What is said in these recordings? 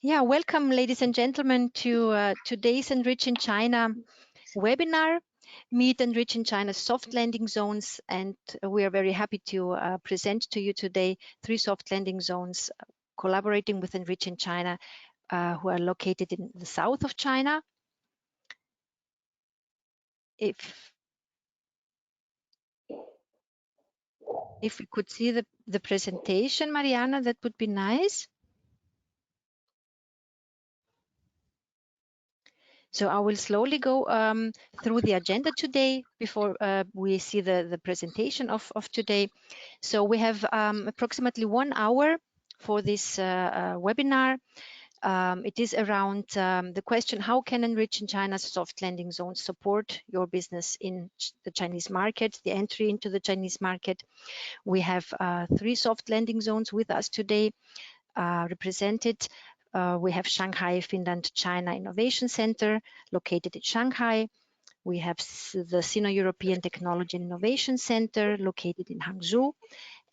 Yeah, welcome, ladies and gentlemen, to today's ENRICH in China webinar, Meet ENRICH in China's soft landing zones. And we are very happy to present to you today 3 soft landing zones collaborating with ENRICH in China, who are located in the south of China. If we could see the presentation, Mariana, that would be nice. So I will slowly go through the agenda today before we see the presentation of today. So we have approximately 1 hour for this webinar. It is around the question, how can ENRICH in China's soft landing zones support your business in the Chinese market, the entry into the Chinese market? We have 3 soft landing zones with us today represented. We have Shanghai, Finland-China Innovation Center located in Shanghai. We have the Sino-European Technology and Innovation Center located in Hangzhou,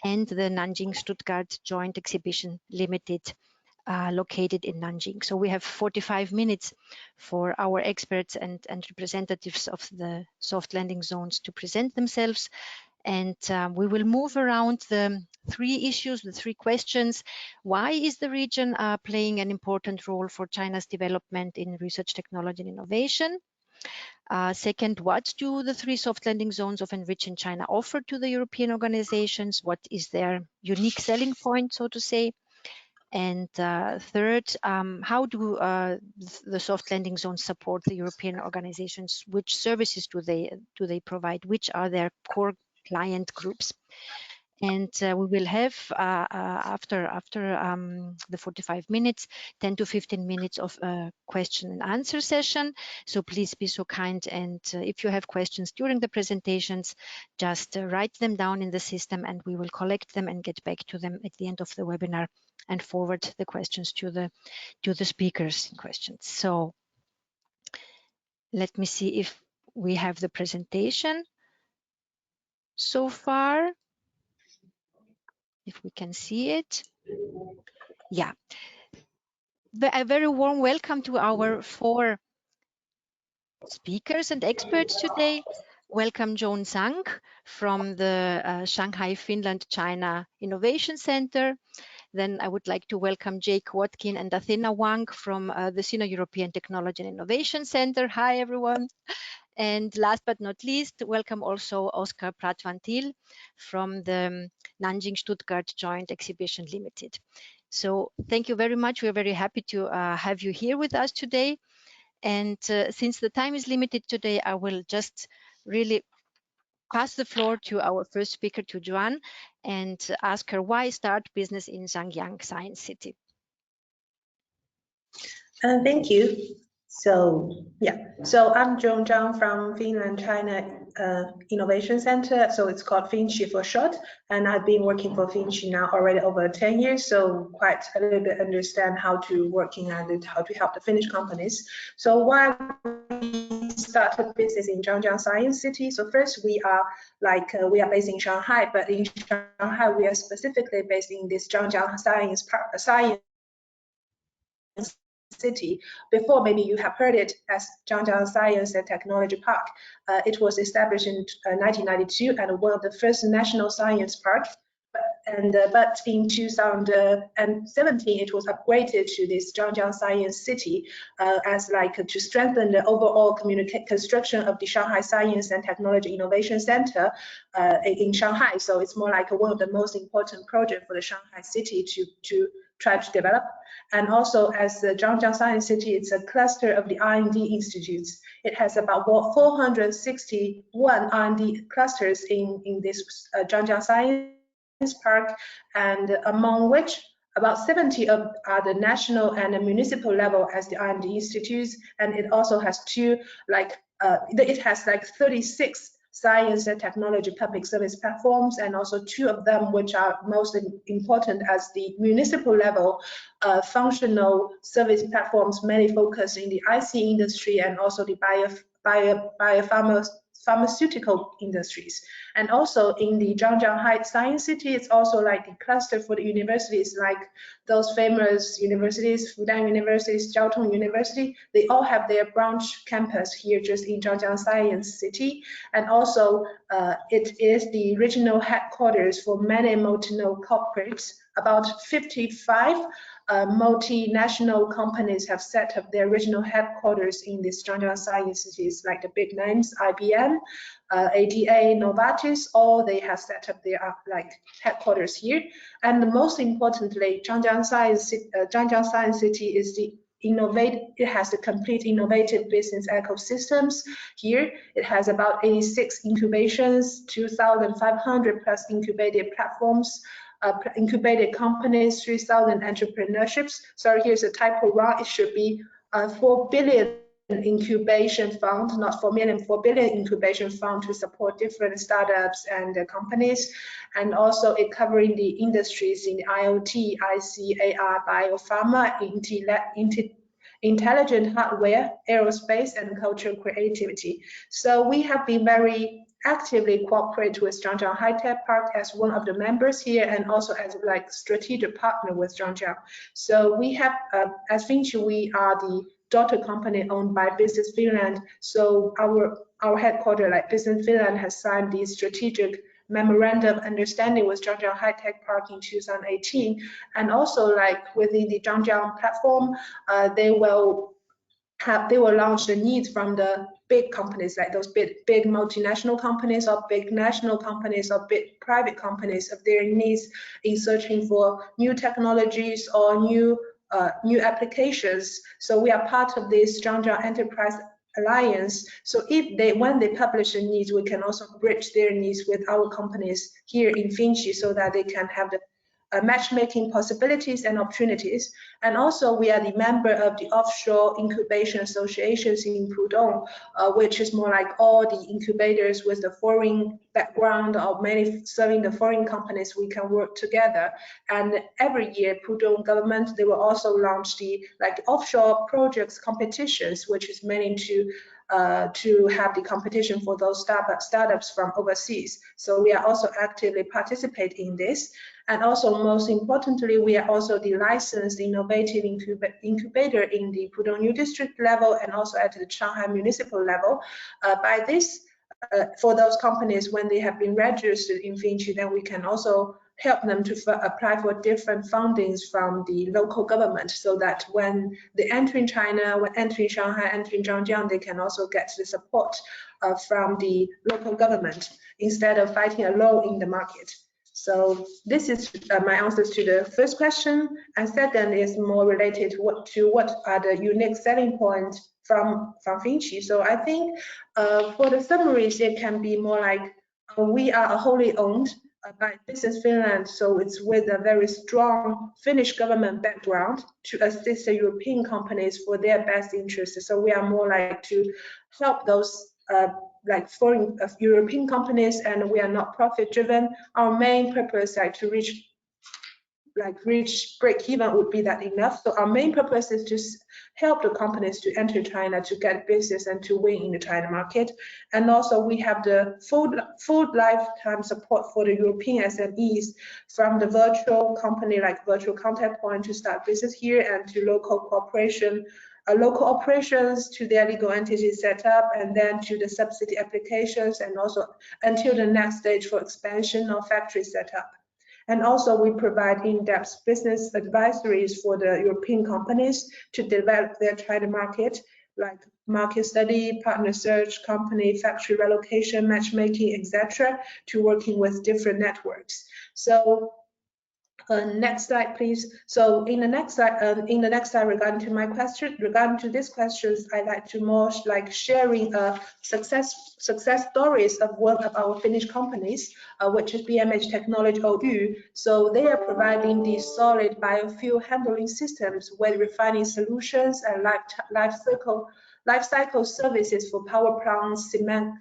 and the Nanjing Stuttgart Joint Exhibition Limited located in Nanjing. So we have 45 minutes for our experts and representatives of the soft landing zones to present themselves. And we will move around the 3 issues, the 3 questions. Why is the region playing an important role for China's development in research, technology, and innovation? Second, what do the 3 soft landing zones of ENRICH in China offer to the European organizations? What is their unique selling point, so to say? And third, how do the soft landing zones support the European organizations? Which services do they provide? Which are their core client groups? And we will have after the 45 minutes, 10 to 15 minutes of a question and answer session. So please be so kind, and if you have questions during the presentations, just write them down in the system and we will collect them and get back to them at the end of the webinar and forward the questions to the speakers in questions. So let me see if we have the presentation so far. If we can see it. Yeah. A very warm welcome to our 4 speakers and experts today. Welcome Joan Zhang from the Shanghai, Finland-China Innovation Center. Then I would like to welcome Jake Watkin and Athena Wang from the Sino-European Technology and Innovation Center. Hi, everyone. And last but not least, welcome also Oscar Pratvantil from the Nanjing Stuttgart Joint Exhibition Limited. So thank you very much. We're very happy to have you here with us today. And since the time is limited today, I will just really pass the floor to our first speaker, to Joan, and ask her why start business in Zhangyang Science City. Thank you. So I'm Joan Zhang from Finland-China Innovation Center. So it's called FinChi for short, and I've been working for FinChi now already over 10 years. So quite a little bit understand how to working and how to help the Finnish companies. So why we started business in Zhangyang Science City? So first we are based in Shanghai, but in Shanghai we are specifically based in this Zhangyang Science City. Before, maybe you have heard it as Zhangyang Science and Technology Park. It was established in 1992 and one of the first national science parks. But in 2017, it was upgraded to this Zhangyang Science City as to strengthen the overall construction of the Shanghai Science and Technology Innovation Center in Shanghai. So it's more like one of the most important projects for the Shanghai city to try to develop. And also, as the Zhangyang Science City, it's a cluster of the R&D institutes. It has about 461 R&D clusters in this Zhangyang Science Park, and among which about 70 are the national and the municipal level as the R&D institutes, and it also has 36 science and technology public service platforms, and also 2 of them which are most important as the municipal level functional service platforms, mainly focused in the IC industry and also the pharmaceutical industries. And also in the Zhangjiang Science City, it's also like the cluster for the universities, like those famous universities, Fudan University, Jiao Tong University. They all have their branch campus here just in Zhangjiang Science City. And also it is the regional headquarters for many multinational corporates. About 55 multinational companies have set up their regional headquarters in these Zhangjiang Science cities, like the big names, IBM, ADA, Novartis, all they have set up their like headquarters here. And most importantly, Zhangjiang Science City is the it has a complete innovative business ecosystems here. It has about 86 incubations, 2,500 plus incubated platforms, incubated companies, 3,000 entrepreneurships. Sorry, here's a typo wrong. It should be 4 billion incubation fund, not 4 million, 4 billion incubation fund to support different startups and companies. And also it covering the industries in IoT, IC, AR, biopharma, intelligent hardware, aerospace, and cultural creativity. So we have been very actively cooperate with Zhangjiang High-Tech Park as one of the members here, and also as like strategic partner with Zhangjiang. So we have, as Finchi, we are the daughter company owned by Business Finland. So our headquarters, like Business Finland, has signed the strategic memorandum of understanding with Zhangjiang High-Tech Park in 2018, and also like within the Zhangjiang platform, they will launch the needs from the big companies, like those big multinational companies or big national companies or big private companies, of their needs in searching for new technologies or new applications. So we are part of this Zhangjiang Enterprise Alliance. So when they publish the needs, we can also bridge their needs with our companies here in Finchi, so that they can have the matchmaking possibilities and opportunities. And also we are the member of the Offshore Incubation Associations in Pudong, which is more like all the incubators with the foreign background or many serving the foreign companies, we can work together. And every year, Pudong government, they will also launch the like offshore projects competitions, which is meaning to have the competition for those startups from overseas. So we are also actively participating in this. And also, most importantly, we are also the licensed innovative incubator in the Pudong New District level and also at the Shanghai municipal level. By this, for those companies, when they have been registered in Finchi, then we can also help them to apply for different fundings from the local government, so that when they enter in China, when entering Shanghai, entering Zhangjiang, they can also get the support from the local government instead of fighting alone in the market. So this is my answers to the first question, and second is more related to what are the unique selling points from Finchi. So I think for the summaries, it can be more like we are wholly owned by Business Finland, so it's with a very strong Finnish government background to assist the European companies for their best interests. So we are more like to help those like foreign European companies, and we are not profit driven. Our main purpose, like to reach break even, would be that enough. So our main purpose is to help the companies to enter China, to get business and to win in the China market. And also we have the full lifetime support for the European SMEs, from the virtual company like virtual contact point to start business here, and to local operations, to their legal entity setup, and then to the subsidy applications, and also until the next stage for expansion or factory setup. And also we provide in-depth business advisories for the European companies to develop their China market, like market study, partner search, company factory relocation, matchmaking, etc., to working with different networks. So next slide, please. So in the next slide, regarding to these questions, I like to more like sharing success stories of one of our Finnish companies, which is BMH Technology OU. So they are providing these solid biofuel handling systems with refining solutions and life cycle services for power plants, cement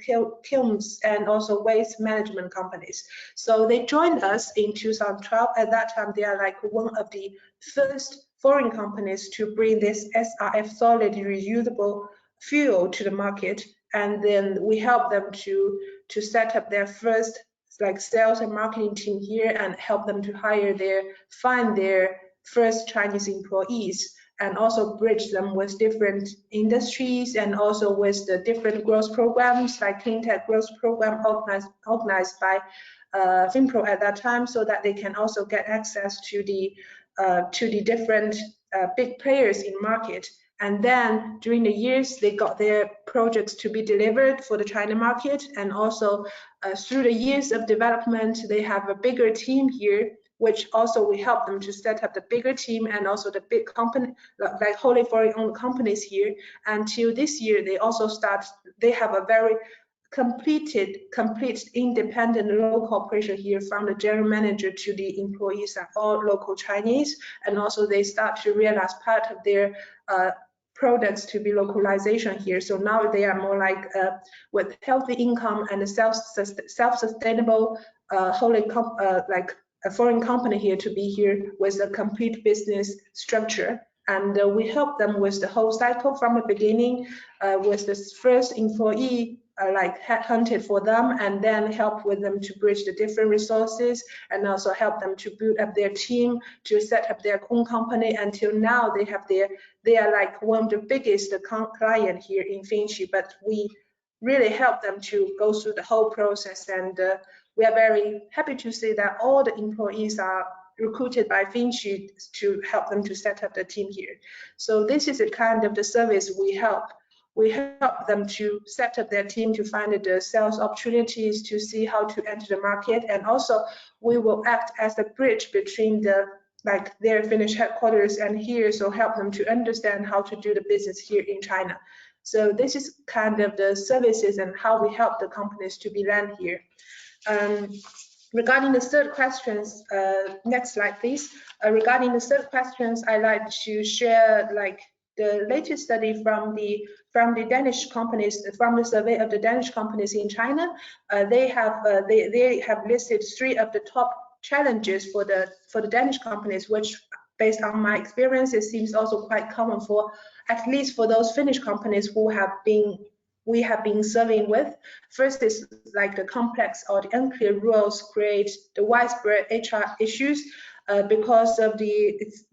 kilns, and also waste management companies. So they joined us in 2012. At that time, they are like one of the first foreign companies to bring this SRF solid reusable fuel to the market. and then we help them to set up their first like sales and marketing team here, and help them to find their first Chinese employees, and also bridge them with different industries, and also with the different growth programs like clean tech growth program organized by FinPro at that time, so that they can also get access to the different big players in market. And then during the years, they got their projects to be delivered for the China market. And also through the years of development, they have a bigger team here, which also we help them to set up the bigger team, and also the big company, like wholly foreign owned companies here. Until this year, they have a very complete independent local operation here, from the general manager to the employees are all local Chinese. And also they start to realize part of their products to be localization here. So now they are more like with healthy income and a self-sustainable like a foreign company here to be here with a complete business structure. And we help them with the whole cycle from the beginning, with this first employee like headhunted for them, and then help with them to bridge the different resources, and also help them to build up their team, to set up their own company. Until now, they are like one of the biggest client here in Finland, but we really help them to go through the whole process. And we are very happy to see that all the employees are recruited by Finland to help them to set up the team here. So this is a kind of the service we help. We help them to set up their team, to find the sales opportunities, to see how to enter the market, and also we will act as a bridge between their Finnish headquarters and here, so help them to understand how to do the business here in China. So this is kind of the services and how we help the companies to be land here. Regarding the third questions, next slide please. Regarding the third questions, I like to share like the latest study from the Danish companies, from the survey of the Danish companies in China. They have listed 3 of the top challenges for the Danish companies, which based on my experience, it seems also quite common for at least for those Finnish companies we have been serving with. First is like the complex or the unclear rules create the widespread HR issues because of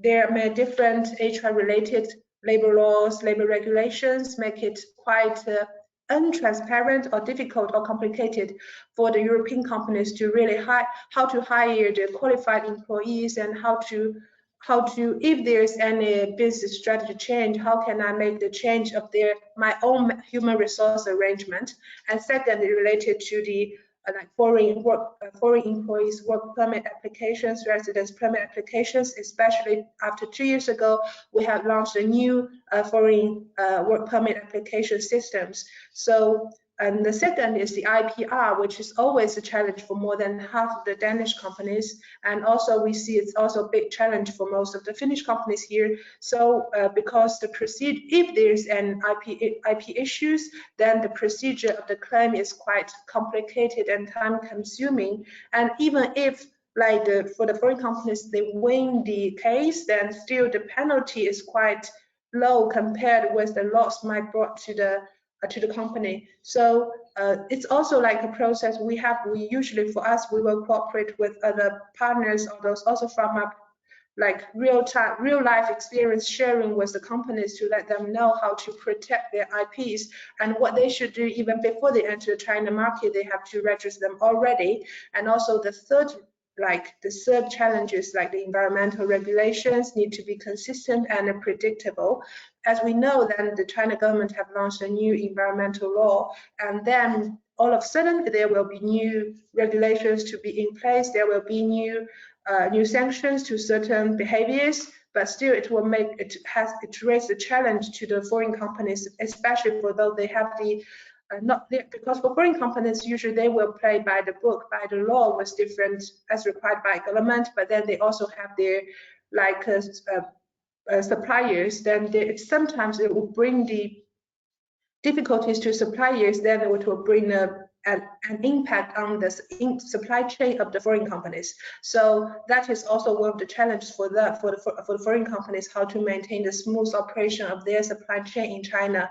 there are many different HR related labor laws, labor regulations, make it quite untransparent or difficult or complicated for the European companies to really how to hire the qualified employees, and how to if there's any business strategy change, how can I make the change of my own human resource arrangement. And second, related to the like foreign employees work permit applications, residence permit applications, especially after 2 years ago, we have launched a new foreign work permit application systems. So, and the second is the IPR, which is always a challenge for more than half of the Danish companies. And also we see it's also a big challenge for most of the Finnish companies here. So because if there's an IP issues, then the procedure of the claim is quite complicated and time consuming. And even if for the foreign companies, they win the case, then still the penalty is quite low compared with the loss might brought to the company. So it's also like a process we usually, for us, we will cooperate with other partners or those also from a like real life experience sharing with the companies to let them know how to protect their IPs and what they should do even before they enter the China market. They have to register them already. And also the third challenge is like the environmental regulations need to be consistent and predictable. As we know, then the China government have launched a new environmental law, and then all of a sudden there will be new regulations to be in place. There will be new sanctions to certain behaviors, but still it will raise the challenge to the foreign companies, especially for those they have because for foreign companies usually they will play by the book, by the law, with different as required by government, but then they also have their suppliers. Then sometimes it will bring the difficulties to suppliers, then it will bring an impact on the supply chain of the foreign companies. So that is also one of the challenges for the foreign companies, how to maintain the smooth operation of their supply chain in China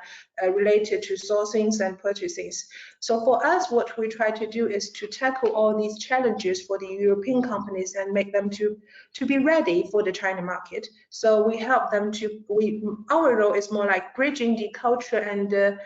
related to sourcings and purchasings. So for us, what we try to do is to tackle all these challenges for the European companies and make them to be ready for the China market. So we help them our role is more like bridging the culture and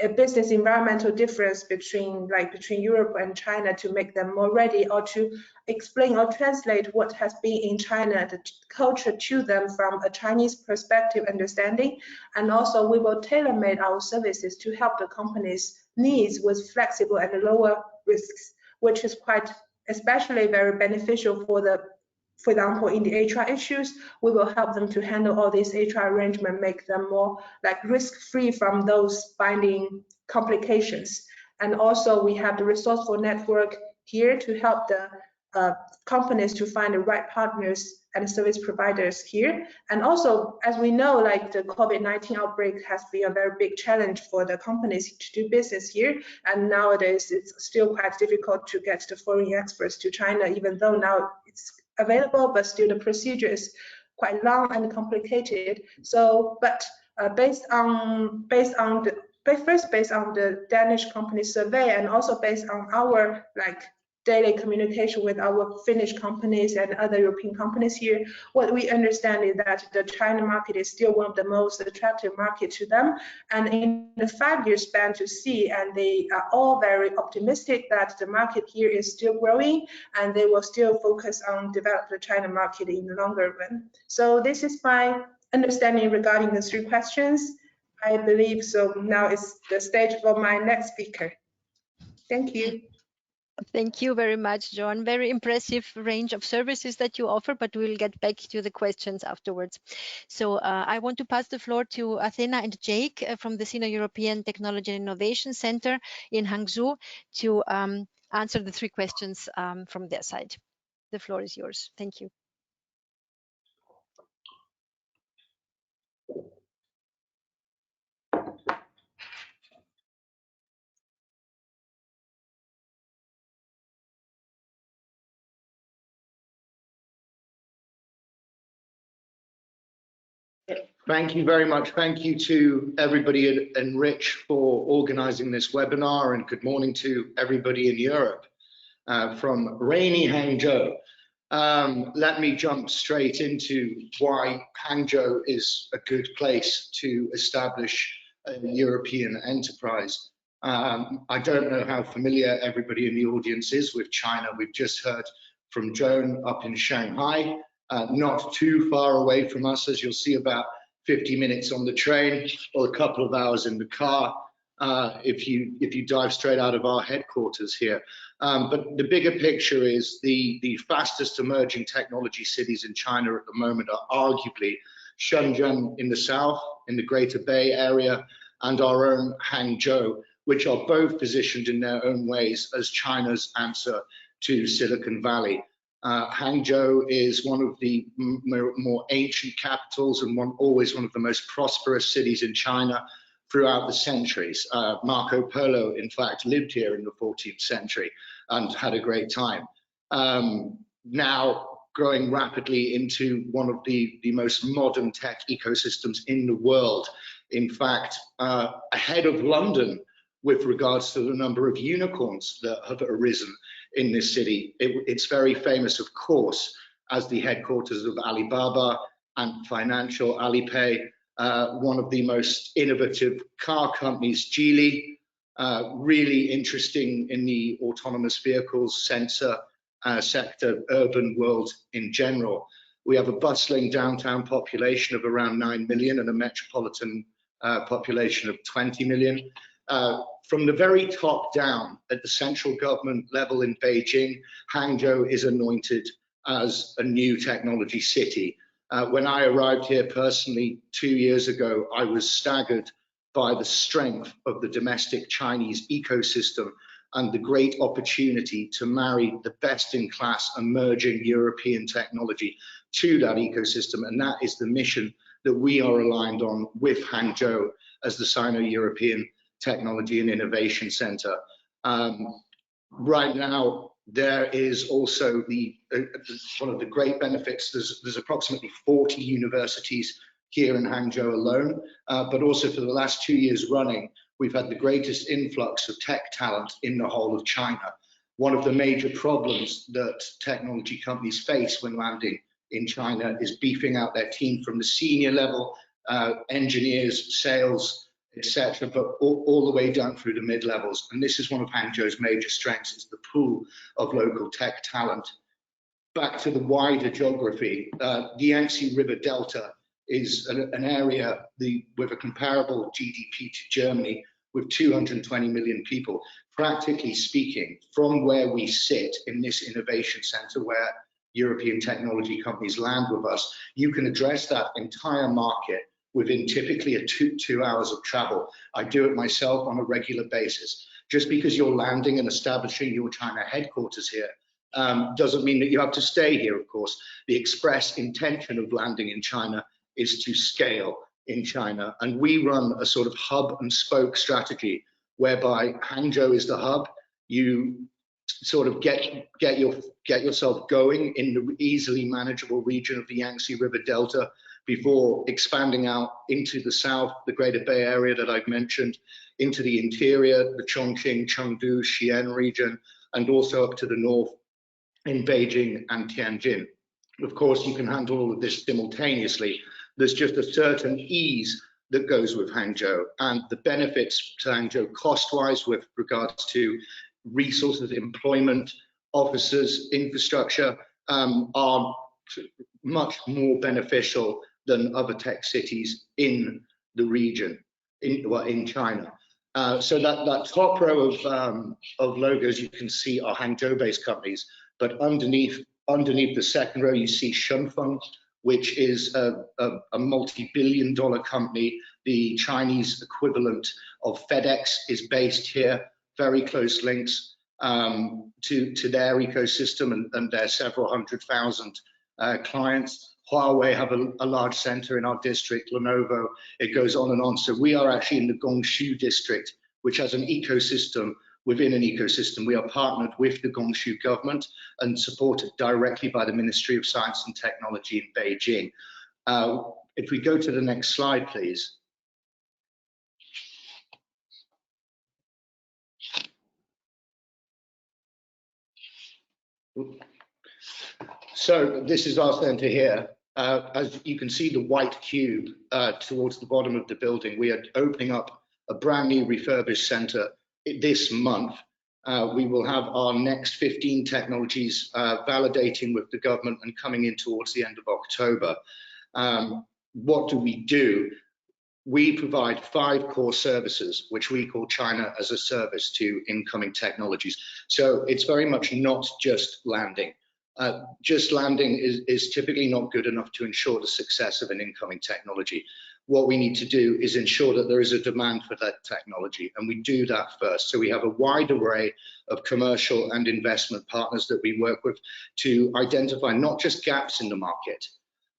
a business environmental difference between Europe and China to make them more ready, or to explain or translate what has been in China, the culture, to them from a Chinese perspective understanding. And also we will tailor-make our services to help the companies' needs with flexible and lower risks, which is quite especially very beneficial for example, in the HR issues. We will help them to handle all these HR arrangements, make them more like risk-free from those binding complications. And also we have the resourceful network here to help the companies to find the right partners and service providers here. And also, as we know, like the COVID-19 outbreak has been a very big challenge for the companies to do business here. And nowadays it's still quite difficult to get the foreign experts to China, even though now it's available, but still the procedure is quite long and complicated. So, but based on the Danish company survey, and also based on our daily communication with our Finnish companies and other European companies here, what we understand is that the China market is still one of the most attractive markets to them. And in the 5-year span to see, and they are all very optimistic that the market here is still growing, and they will still focus on develop the China market in the longer run. So this is my understanding regarding the 3 questions. I believe so. Now is the stage for my next speaker. Thank you. Thank you very much, John. Very impressive range of services that you offer, but we'll get back to the questions afterwards. So I want to pass the floor to Athena and Jake from the Sino-European Technology and Innovation Center in Hangzhou to answer the 3 questions from their side. The floor is yours. Thank you. Thank you very much. Thank you to everybody at ENRICH for organizing this webinar, and good morning to everybody in Europe from rainy Hangzhou. Let me jump straight into why Hangzhou is a good place to establish a European enterprise. I don't know how familiar everybody in the audience is with China. We've just heard from Joan up in Shanghai, not too far away from us, as you'll see, about 50 minutes on the train or a couple of hours in the car if you dive straight out of our headquarters here. But the bigger picture is the fastest emerging technology cities in China at the moment are arguably Shenzhen in the south, in the Greater Bay Area, and our own Hangzhou, which are both positioned in their own ways as China's answer to Silicon Valley. Hangzhou is one of the more ancient capitals and always one of the most prosperous cities in China throughout the centuries. Marco Polo, in fact, lived here in the 14th century and had a great time. Now growing rapidly into one of the most modern tech ecosystems in the world. In fact, ahead of London with regards to the number of unicorns that have arisen in this city. It's very famous, of course, as the headquarters of Alibaba and financial Alipay, one of the most innovative car companies, Geely, really interesting in the autonomous vehicles sensor sector, urban world in general. We have a bustling downtown population of around 9 million and a metropolitan population of 20 million. From the very top down at the central government level in Beijing, Hangzhou is anointed as a new technology city. When I arrived here personally 2 years ago, I was staggered by the strength of the domestic Chinese ecosystem and the great opportunity to marry the best-in-class emerging European technology to that ecosystem. And that is the mission that we are aligned on with Hangzhou as the Sino-European Technology and Innovation Center. Right now, there is also one of the great benefits. There's approximately 40 universities here in Hangzhou alone, but also for the last 2 years running, we've had the greatest influx of tech talent in the whole of China. One of the major problems that technology companies face when landing in China is beefing out their team from the senior level, engineers, sales, etc., but all the way down through the mid-levels. And this is one of Hangzhou's major strengths, is the pool of local tech talent. Back to the wider geography, the Yangtze River Delta is an area with a comparable GDP to Germany, with 220 million people. Practically speaking, from where we sit in this innovation center where European technology companies land with us, you can address that entire market within typically two hours of travel. I do it myself on a regular basis. Just because you're landing and establishing your China headquarters here doesn't mean that you have to stay here, of course. The express intention of landing in China is to scale in China. And we run a sort of hub and spoke strategy whereby Hangzhou is the hub. You sort of get yourself going in the easily manageable region of the Yangtze River Delta before expanding out into the south, the Greater Bay Area that I've mentioned, into the interior, the Chongqing, Chengdu, Xi'an region, and also up to the north in Beijing and Tianjin. Of course, you can handle all of this simultaneously. There's just a certain ease that goes with Hangzhou, and the benefits to Hangzhou cost-wise with regards to resources, employment, officers, infrastructure are much more beneficial than other tech cities in the region, in China. So that top row of logos you can see are Hangzhou-based companies, but underneath the second row you see Shunfeng, which is a multi-billion-dollar company. The Chinese equivalent of FedEx is based here. Very close links to their ecosystem and their several 100,000 clients. Huawei have a large center in our district, Lenovo, it goes on and on. So we are actually in the Gongshu district, which has an ecosystem within an ecosystem. We are partnered with the Gongshu government and supported directly by the Ministry of Science and Technology in Beijing. If we go to the next slide, please. So this is our center here. As you can see, the white cube towards the bottom of the building, we are opening up a brand new refurbished center this month. We will have our next 15 technologies validating with the government and coming in towards the end of October. What do we do? We provide 5 core services, which we call China as a service to incoming technologies. So it's very much not just landing. Just landing is typically not good enough to ensure the success of an incoming technology. What we need to do is ensure that there is a demand for that technology, and we do that first. So we have a wide array of commercial and investment partners that we work with to identify not just gaps in the market,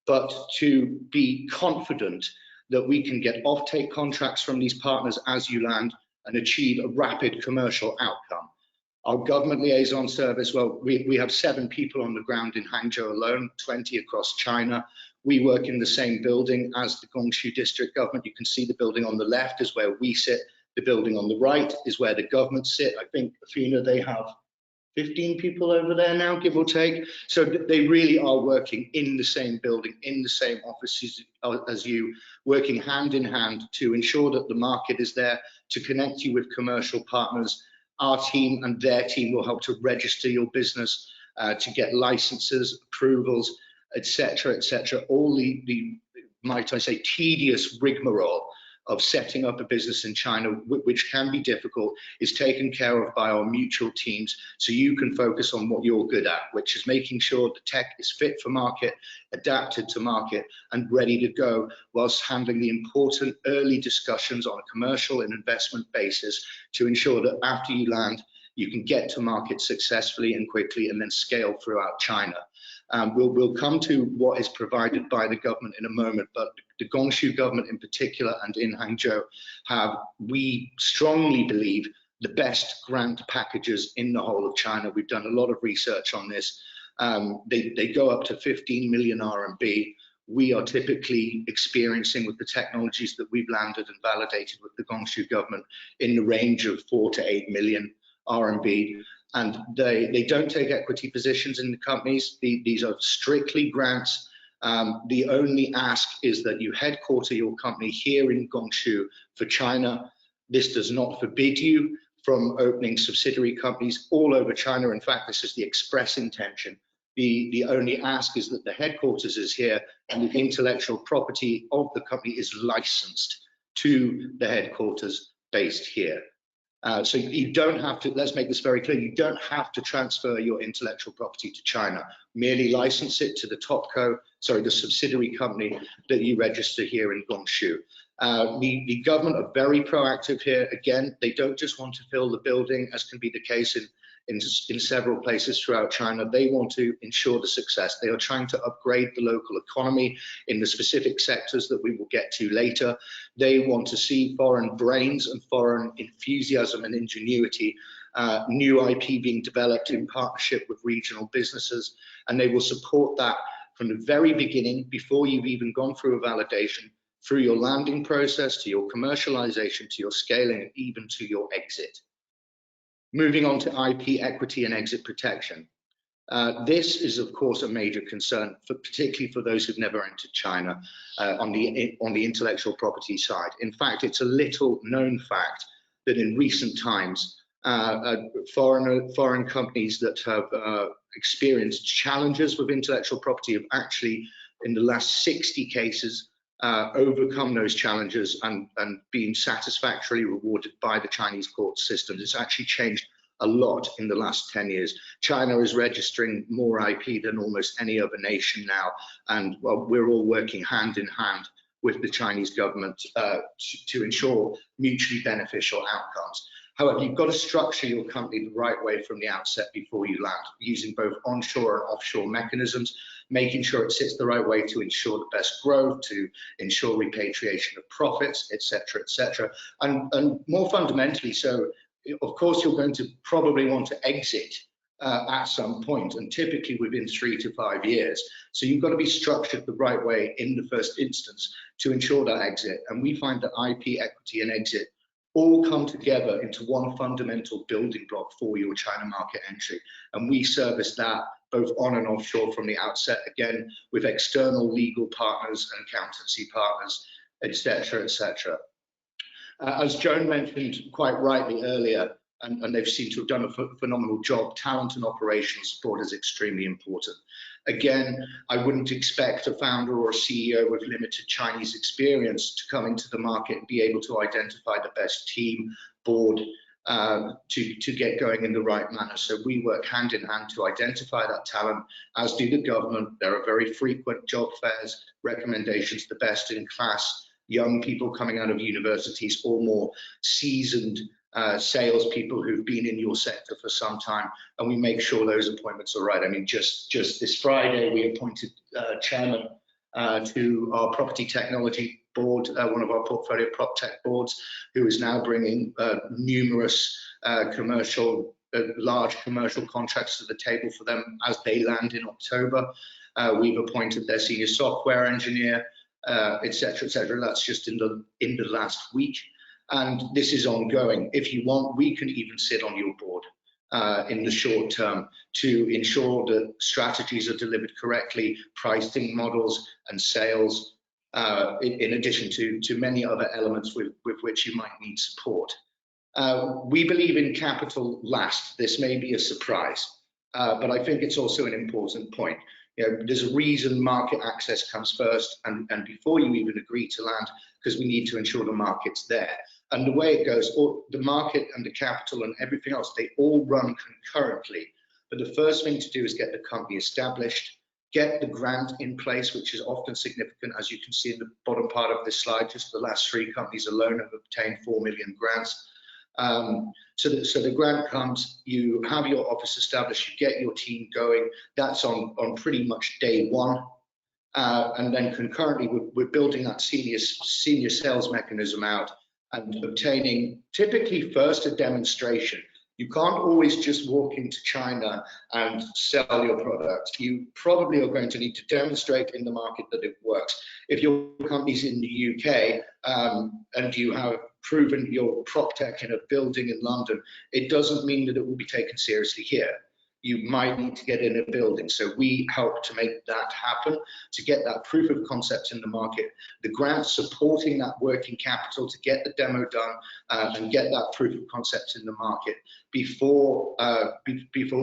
but to be confident that we can get offtake contracts from these partners as you land and achieve a rapid commercial outcome. Our government liaison service, well, we have 7 people on the ground in Hangzhou alone, 20 across China. We work in the same building as the Gongshu district government. You can see the building on the left is where we sit. The building on the right is where the government sit. I think, Athena, they have 15 people over there now, give or take. So they really are working in the same building, in the same offices as you, working hand in hand to ensure that the market is there, to connect you with commercial partners. Our team and their team will help to register your business, to get licenses, approvals, etc., etc. All the, might I say, tedious rigmarole of setting up a business in China, which can be difficult, is taken care of by our mutual teams, so you can focus on what you're good at, which is making sure the tech is fit for market, adapted to market, and ready to go, whilst handling the important early discussions on a commercial and investment basis to ensure that after you land, you can get to market successfully and quickly and then scale throughout China. We'll come to what is provided by the government in a moment, but the Gongshu government in particular and in Hangzhou have, we strongly believe, the best grant packages in the whole of China. We've done a lot of research on this. They go up to 15 million RMB. We are typically experiencing, with the technologies that we've landed and validated with the Guangxu government, in the range of 4 to 8 million RMB. And they don't take equity positions in the companies. These are strictly grants. The only ask is that you headquarter your company here in Guangxu for China. This does not forbid you from opening subsidiary companies all over China. In fact, this is the express intention. The only ask is that the headquarters is here and the intellectual property of the company is licensed to the headquarters based here. So you don't have to, let's make this very clear, you don't have to transfer your intellectual property to China. Merely license it to the the subsidiary company that you register here in Guangxu. The government are very proactive here. Again, they don't just want to fill the building, as can be the case in several places throughout China. They want to ensure the success. They are trying to upgrade the local economy in the specific sectors that we will get to later. They want to see foreign brains and foreign enthusiasm and ingenuity, new IP being developed in partnership with regional businesses, and they will support that from the very beginning, before you've even gone through a validation, through your landing process, to your commercialization, to your scaling, and even to your exit. Moving on to IP equity and exit protection. This is, of course, a major concern, particularly for those who've never entered China on the intellectual property side. In fact, it's a little known fact that in recent times, foreign companies that have experienced challenges with intellectual property have actually, in the last 60 cases, overcome those challenges and been satisfactorily rewarded by the Chinese court system. It's actually changed a lot in the last 10 years. China is registering more IP than almost any other nation now, and well, we're all working hand in hand with the Chinese government to ensure mutually beneficial outcomes. However, you've got to structure your company the right way from the outset before you land, using both onshore and offshore mechanisms, making sure it sits the right way to ensure the best growth, to ensure repatriation of profits, etc., and more fundamentally, so of course you're going to probably want to exit at some point, and typically within 3 to 5 years. So you've got to be structured the right way in the first instance to ensure that exit. And we find that IP, equity, and exit all come together into one fundamental building block for your China market entry. And we service that both on and offshore from the outset, again, with external legal partners and accountancy partners, etc. As Joan mentioned quite rightly earlier, and they've seemed to have done a phenomenal job, talent and operational support is extremely important. Again, I wouldn't expect a founder or a CEO with limited Chinese experience to come into the market and be able to identify the best team, board, to get going in the right manner. So we work hand in hand to identify that talent, as do the government. There are very frequent job fairs, recommendations, the best in class, young people coming out of universities or more seasoned salespeople who've been in your sector for some time, and we make sure those appointments are right. I mean, just this Friday, we appointed chairman to our property technology board, one of our portfolio prop tech boards, who is now bringing numerous large commercial contracts to the table for them as they land in October. We've appointed their senior software engineer, etc. That's just in the last week. And this is ongoing. If you want, we can even sit on your board in the short term to ensure that strategies are delivered correctly, pricing models and sales, in addition to many other elements with which you might need support. We believe in capital last. This may be a surprise, but I think it's also an important point. There's a reason market access comes first and before you even agree to land, because we need to ensure the market's there. And the way it goes, the market and the capital and everything else, they all run concurrently. But the first thing to do is get the company established, get the grant in place, which is often significant. As you can see in the bottom part of this slide, just the last 3 companies alone have obtained 4 million grants. So the grant comes, you have your office established, you get your team going. That's on pretty much day 1. And then concurrently, we're building that senior sales mechanism out and obtaining typically first a demonstration. You can't always just walk into China and sell your product. You probably are going to need to demonstrate in the market that it works. If your company's in the UK and you have proven your prop tech in a building in London, it doesn't mean that it will be taken seriously here. You might need to get in a building. So we help to make that happen, to get that proof of concept in the market, the grant supporting that working capital to get the demo done and get that proof of concept in the market before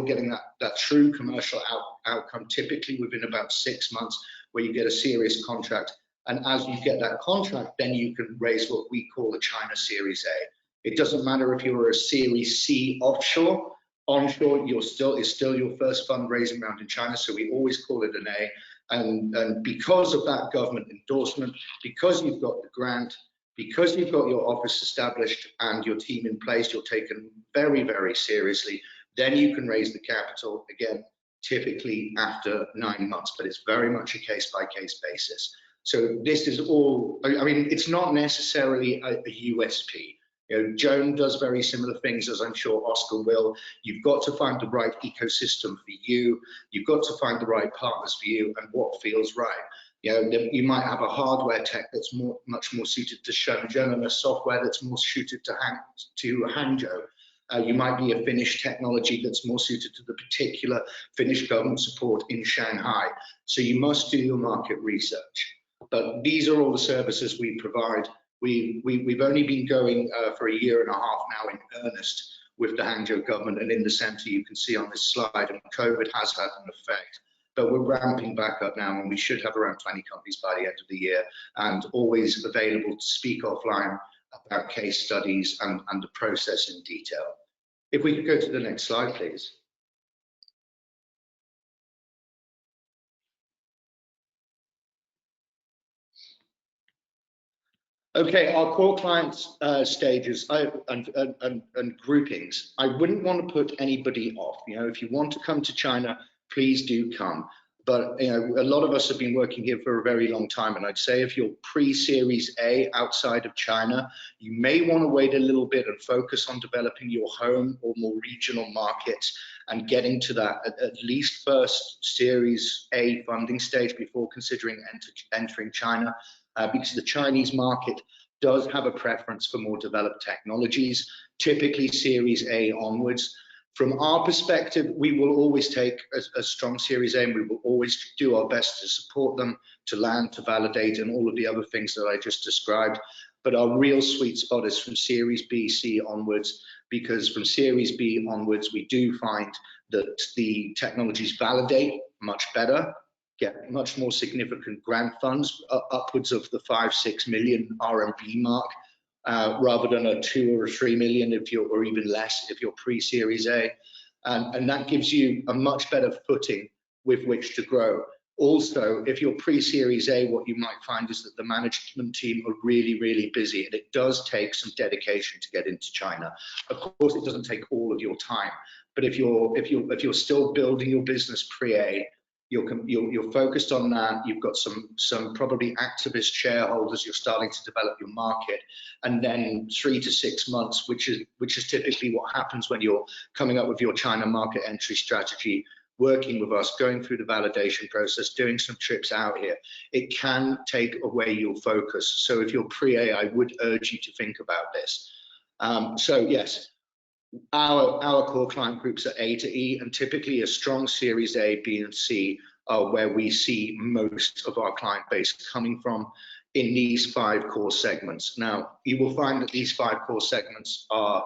getting that true commercial outcome, typically within about 6 months, where you get a serious contract. And as you get that contract, then you can raise what we call a China Series A. It doesn't matter if you're a Series C offshore. Onshore, it's still your first fundraising round in China, so we always call it an A. And because of that government endorsement, because you've got the grant, because you've got your office established and your team in place, you're taken very, very seriously, then you can raise the capital, again, typically after 9 months, but it's very much a case-by-case basis. So this is all, I mean, it's not necessarily a USP. You know, Joan does very similar things, as I'm sure Oscar will. You've got to find the right ecosystem for you. You've got to find the right partners for you and what feels right. You know, you might have a hardware tech that's much more suited to Shenzhen and a software that's more suited to Hangzhou. You might be a Finnish technology that's more suited to the particular Finnish government support in Shanghai. So you must do your market research. But these are all the services we provide. We've only been going for a year and a half now in earnest with the Hangzhou government, and in the center you can see on this slide, and COVID has had an effect. But we're ramping back up now, and we should have around 20 companies by the end of the year, and always available to speak offline about case studies and the process in detail. If we could go to the next slide, please. Okay, our core clients stages and groupings. I wouldn't want to put anybody off. You know, if you want to come to China, please do come. But you know, a lot of us have been working here for a very long time, and I'd say if you're pre-Series A outside of China, you may want to wait a little bit and focus on developing your home or more regional markets and getting to that at least first Series A funding stage before considering entering China. Because the Chinese market does have a preference for more developed technologies, typically Series A onwards. From our perspective, we will always take a strong Series A, and we will always do our best to support them, to land, to validate, and all of the other things that I just described. But our real sweet spot is from Series B, C onwards, because from Series B onwards, we do find that the technologies validate much better, get much more significant grant funds, upwards of the 5-6 million RMB mark, rather than a 2 or 3 million or even less if you're pre-Series A, and that gives you a much better footing with which to grow. Also, if you're pre-Series A, what you might find is that the management team are really, really busy, and it does take some dedication to get into China. Of course, it doesn't take all of your time, but if you're still building your business pre-A, you're focused on that. You've got some probably activist shareholders. You're starting to develop your market, and then 3 to 6 months, which is typically what happens when you're coming up with your China market entry strategy, working with us, going through the validation process, doing some trips out here. It can take away your focus. So if you're pre-A, I would urge you to think about this. So yes. Our core client groups are A to E, and typically a strong Series A, B, and C are where we see most of our client base coming from in these 5 core segments. Now, you will find that these 5 core segments are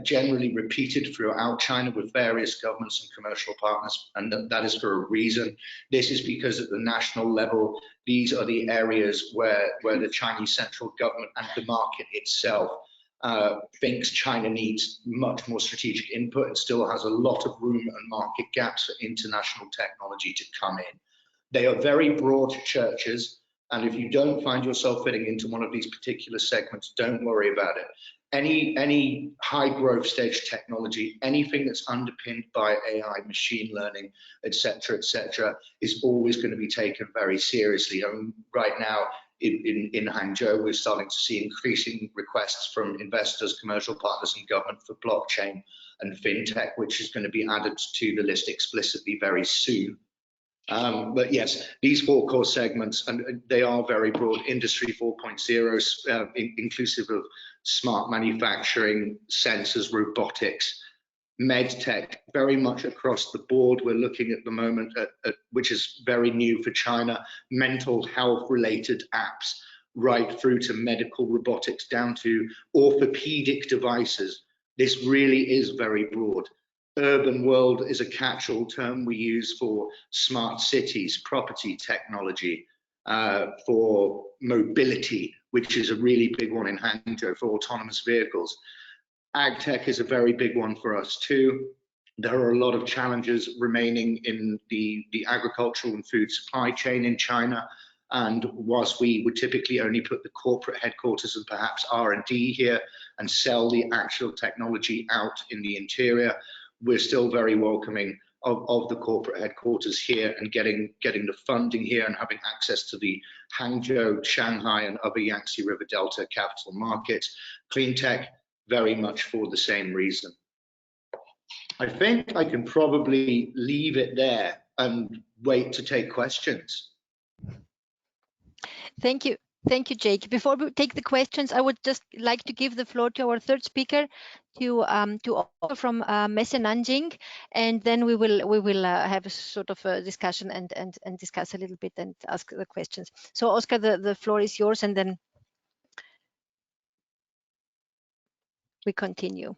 generally repeated throughout China with various governments and commercial partners, and that is for a reason. This is because at the national level, these are the areas where the Chinese central government and the market itself thinks China needs much more strategic input and still has a lot of room and market gaps for international technology to come in. They are very broad churches, and if you don't find yourself fitting into one of these particular segments, don't worry about it. Any high growth stage technology, anything that's underpinned by AI, machine learning, etc., is always going to be taken very seriously. I mean, right now, in Hangzhou. We're starting to see increasing requests from investors, commercial partners, and government for blockchain and fintech, which is going to be added to the list explicitly very soon. But yes, these 4 core segments, and they are very broad. Industry 4.0, inclusive of smart manufacturing, sensors, robotics, med tech, very much across the board. We're looking at the moment at which is very new for China, mental health related apps, right through to medical robotics, down to orthopedic devices. This really is very broad. Urban world is a catch-all term we use for smart cities, property technology, for mobility, which is a really big one in Hangzhou, for autonomous vehicles. Ag tech is a very big one for us too. There are a lot of challenges remaining in the agricultural and food supply chain in China. And whilst we would typically only put the corporate headquarters and perhaps R&D here and sell the actual technology out in the interior, we're still very welcoming of the corporate headquarters here and getting the funding here and having access to the Hangzhou, Shanghai, and other Yangtze River Delta capital markets. Clean tech, very much for the same reason. I think I can probably leave it there and wait to take questions. Thank you. Thank you, Jake. Before we take the questions, I would just like to give the floor to our third speaker, to Oscar from Messe Nanjing, and then we will have a sort of a discussion and discuss a little bit and ask the questions. So, Oscar, the floor is yours, and then we continue.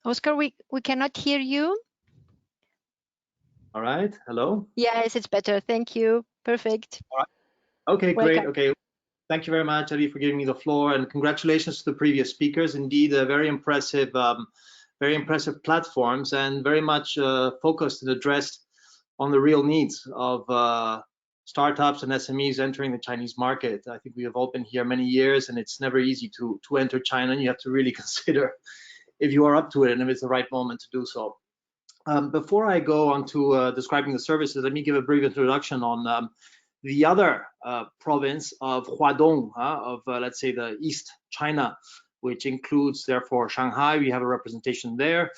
Oscar, we cannot hear you. All right. Hello. Yes, it's better. Thank you. Perfect. All right. Okay, Welcome. great. Okay. Thank you very much, Ali, for giving me the floor, and congratulations to the previous speakers. Indeed, very impressive platforms, and very much focused and addressed on the real needs of startups and SMEs entering the Chinese market. I think we have all been here many years, and it's never easy to enter China. And you have to really consider if you are up to it and if it's the right moment to do so. Before I go on to describing the services, let me give a brief introduction on the other province of Huadong, let's say the East China, which includes therefore Shanghai. We have a representation there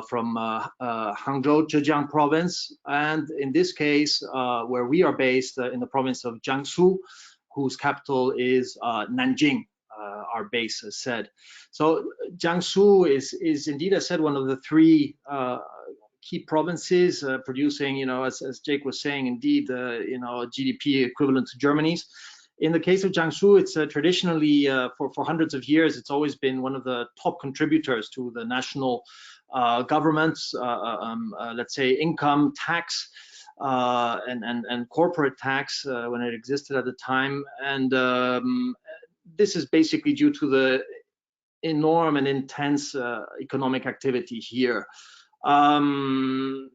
from Hangzhou, Zhejiang province, and in this case, where we are based in the province of Jiangsu, whose capital is Nanjing. Our base, as said. So Jiangsu is indeed, as said, one of the 3 key provinces producing, as Jake was saying, indeed, GDP equivalent to Germany's. In the case of Jiangsu, it's traditionally, for hundreds of years, it's always been one of the top contributors to the national government's, let's say, income tax and corporate tax when it existed at the time. And this is basically due to the enormous and intense economic activity here. Jiangsu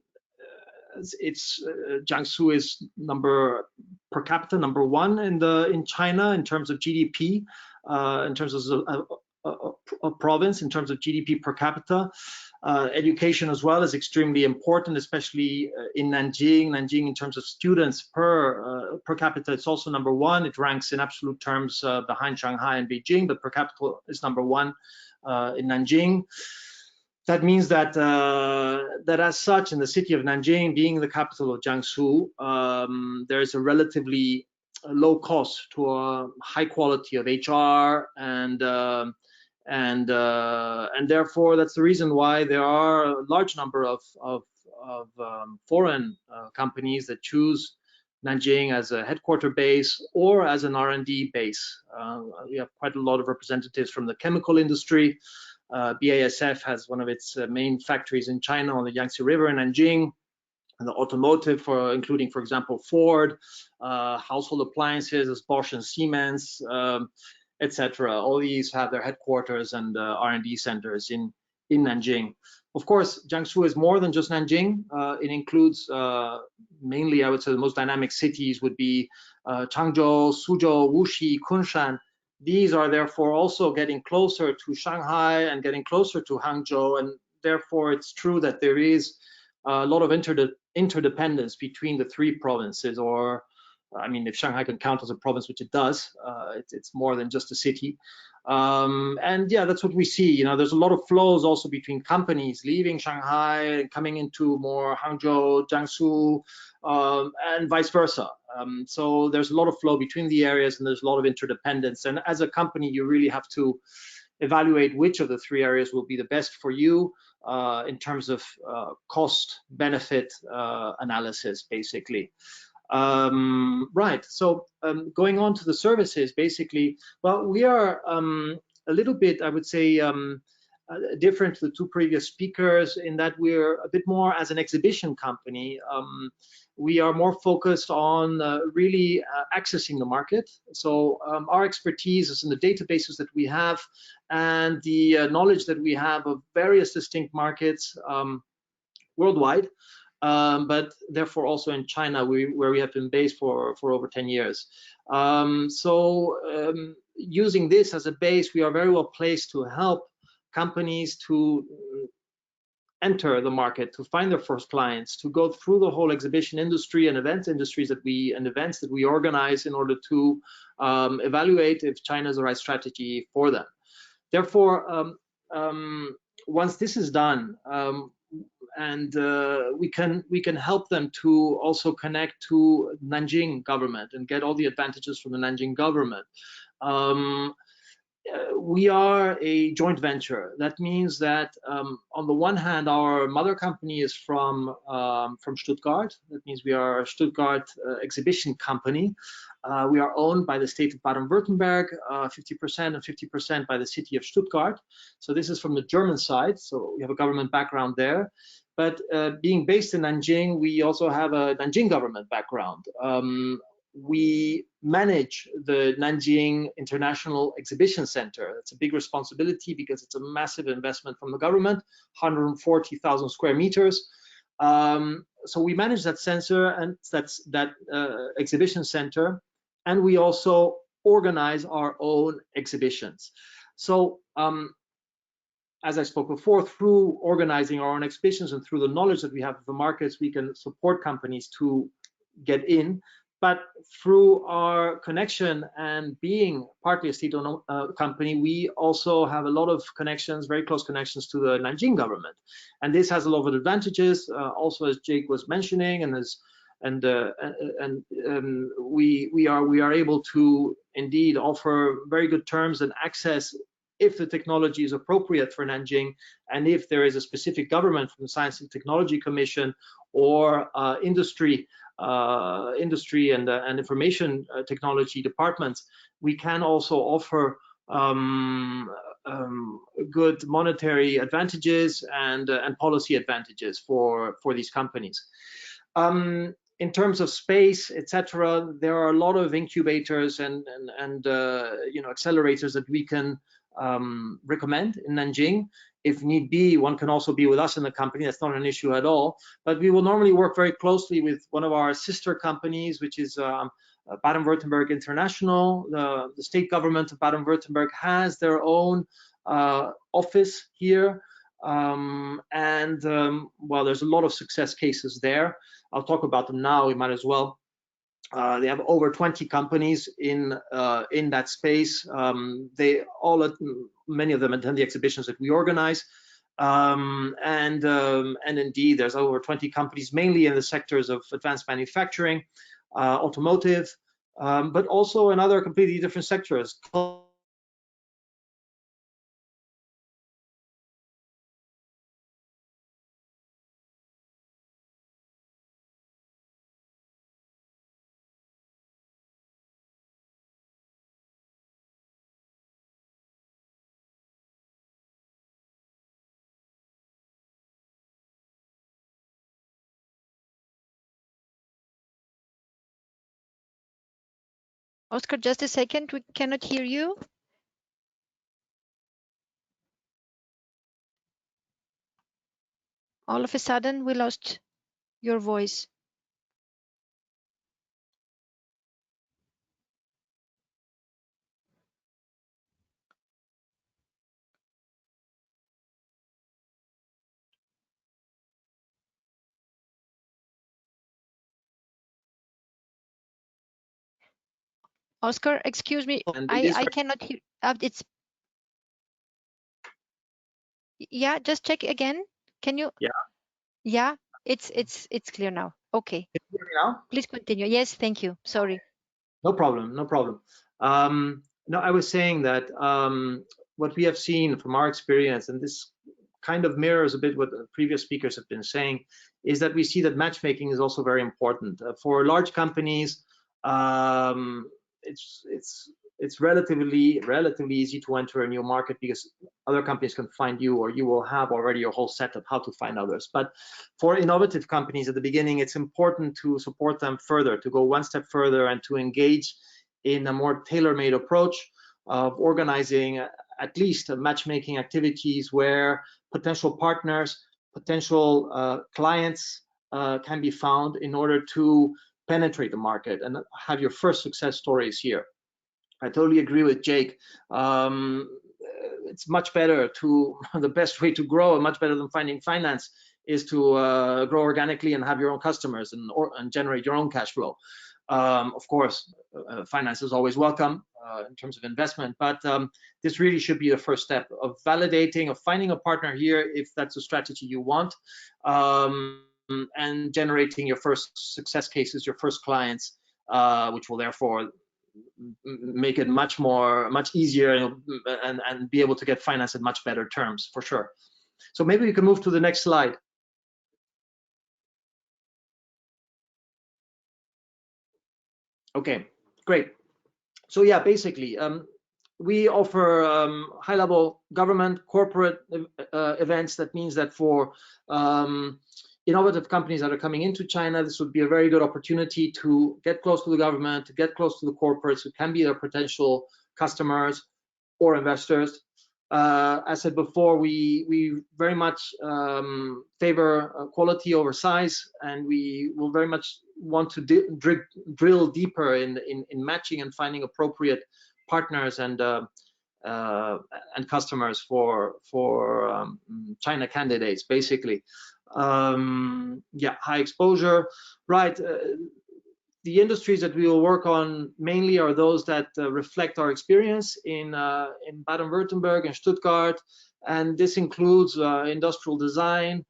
is per capita number 1 in China in terms of GDP, in terms of a province, in terms of GDP per capita. Education as well is extremely important, especially in Nanjing. Nanjing, in terms of students per capita, it's also number 1. It ranks in absolute terms behind Shanghai and Beijing, but per capita is number 1 in Nanjing. That means that that as such, in the city of Nanjing, being the capital of Jiangsu, there is a relatively low cost to a high quality of HR, and therefore that's the reason why there are a large number of foreign companies that choose Nanjing as a headquarter base or as an R&D base. We have quite a lot of representatives from the chemical industry. BASF has one of its main factories in China on the Yangtze River in Nanjing, and the automotive, including, for example, Ford, household appliances as Bosch and Siemens, etc. All these have their headquarters and R&D centers in in Nanjing. Of course, Jiangsu is more than just Nanjing. It includes mainly, I would say, the most dynamic cities would be Changzhou, Suzhou, Wuxi, Kunshan. These are therefore also getting closer to Shanghai and getting closer to Hangzhou, and therefore it's true that there is a lot of interdependence between the three provinces, or I mean, if Shanghai can count as a province, which it does, it's more than just a city. And yeah, that's what we see. You know, there's a lot of flows also between companies leaving Shanghai and coming into more Hangzhou, Jiangsu, and vice versa. So there's a lot of flow between the areas, and there's a lot of interdependence. And as a company, you really have to evaluate which of the three areas will be the best for you in terms of cost benefit analysis, basically. Right, so going on to the services, basically, well, we are a little bit, I would say, different to the two previous speakers in that we're a bit more as an exhibition company. We are more focused on really accessing the market. So our expertise is in the databases that we have and the knowledge that we have of various distinct markets worldwide. But therefore also in China, where we have been based for over 10 years. Using this as a base, we are very well placed to help companies to enter the market, to find their first clients, to go through the whole exhibition industry and events that we organize in order to evaluate if China is the right strategy for them. Therefore, once this is done, and we can help them to also connect to Nanjing government and get all the advantages from the Nanjing government. We are a joint venture. That means that on the one hand, our mother company is from Stuttgart. That means we are a Stuttgart exhibition company. We are owned by the state of Baden-Württemberg, 50% and 50% by the city of Stuttgart. So this is from the German side. So we have a government background there. But being based in Nanjing, we also have a Nanjing government background. We manage the Nanjing International Exhibition Center. It's a big responsibility because it's a massive investment from the government, 140,000 square meters. So we manage that center and that exhibition center, and we also organize our own exhibitions. So as I spoke before, through organizing our own exhibitions and through the knowledge that we have of the markets, we can support companies to get in. But through our connection and being partly a state-owned company, we also have a lot of connections, very close connections to the Nanjing government. And this has a lot of advantages, also as Jake was mentioning, we are able to indeed offer very good terms and access if the technology is appropriate for Nanjing, and if there is a specific government from the Science and Technology Commission or industry and information technology departments, we can also offer good monetary advantages and policy advantages for these companies. In terms of space, etc., there are a lot of incubators and accelerators that we can recommend in Nanjing. If need be, one can also be with us in the company. That's not an issue at all. But we will normally work very closely with one of our sister companies, which is Baden-Württemberg International. The state government of Baden-Württemberg has their own office here. Well, there's a lot of success cases there. I'll talk about them now. We might as well. They have over 20 companies in that space. Many of them attend the exhibitions that we organize, and indeed, there's over 20 companies, mainly in the sectors of advanced manufacturing, automotive, but also in other completely different sectors. Oscar, just a second, we cannot hear you. All of a sudden, we lost your voice. Oscar, excuse me, And it is I cannot hear. It's yeah. Just check again. Can you? Yeah. Yeah, it's clear now. Okay, Can you hear me now? please continue. Yes, thank you. Sorry. No problem, no problem. No, I was saying that what we have seen from our experience, and this kind of mirrors a bit what the previous speakers have been saying, is that we see that matchmaking is also very important. For large companies, it's relatively easy to enter a new market because other companies can find you, or you will have already your whole setup how to find others. But for innovative companies at the beginning, it's important to support them further, to go one step further and to engage in a more tailor-made approach of organizing at least matchmaking activities where potential partners, potential clients can be found in order to penetrate the market and have your first success stories here. I totally agree with Jake. It's much better to, the best way to grow, and much better than finding finance, is to grow organically and have your own customers and generate your own cash flow. Of course, finance is always welcome in terms of investment, but this really should be the first step of validating, of finding a partner here if that's a strategy you want, and generating your first success cases, your first clients, which will therefore make it much easier and be able to get finance at much better terms, for sure. So maybe we can move to the next slide. Okay, great. So yeah, basically, we offer high-level government, corporate events. That means that for innovative companies that are coming into China, this would be a very good opportunity to get close to the government, to get close to the corporates who can be their potential customers or investors. As I said before, we very much favor quality over size, and we will very much want to drill deeper in matching and finding appropriate partners and customers for China candidates, basically. Yeah, high exposure, right? The industries that we will work on mainly are those that reflect our experience in Baden-Württemberg and Stuttgart, and this includes industrial design,